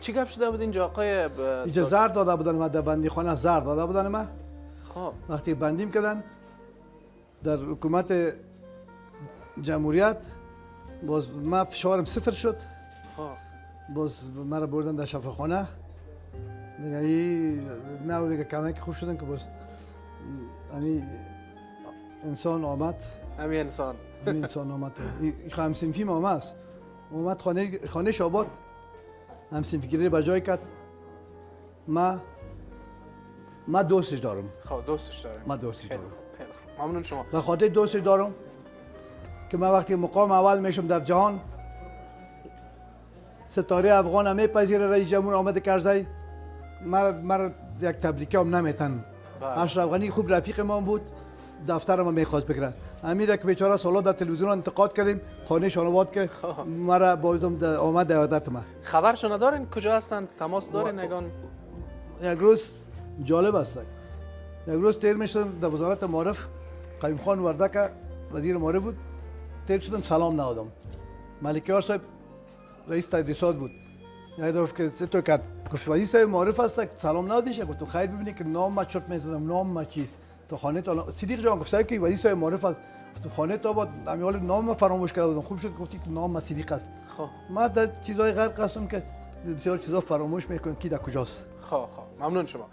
چی گپ شده بود اینجا آقای اینجا زرد داده بودن ما در بندی خانه زرد داده بودن ما. خب وقتی بندیم کردن در حکومت جمهوریت باز ما فشارم صفر شد. خب باز مرا بردن در شفاخانه دیگه این نه دیگه کمک خوب شدن که باز یعنی انسان آمد. همین انسان همین انسان آمد. این همسنفی ما است. اومد خانه شاباد همسنفی به جای کرد. ما دوستش دارم. خب دوستش دارم. ما دوستش دارم. خیلی خوب ممنون شما. به خاطر دوستش دارم که من وقتی مقام اول میشم در جهان ستاره افغان هم میپذیره. رئیس جمهور آمده کرزی مرا یک تبریکی هم نمیتن. اشرف غنی خوب رفیق ما بود. دفتر ما میخواست بگیره. امیر که بیچاره سالا در تلویزیون انتقاد کردیم خانه شانواد که مرا بازم آمد عیادت ما. خبرشو ندارین کجا هستن؟ تماس دارین نگان؟ یک روز جالب است. یک روز تیر میشدم در وزارت معارف قیم خان وردک وزیر معارف بود. تیر شدم سلام نهادم. ملکیار صاحب رئیس تدریسات بود. یک دفعه که تو کرد گفت وزیر صاحب معارف است سلام نهادیش. گفتم خیر ببینید که نام ما چرت میزنم نام ما چیست؟ تو خانه تو صدیق جان گفت صاحب که وزیر صاحب معارف است. تو خانه تو بعد امیال نام فراموش کرده بودم. خوب شد گفتی که نام ما صدیق است. خب ما در چیزای غیر قسم که بسیار چیزا فراموش میکنیم کی در کجاست. خب ممنون شما.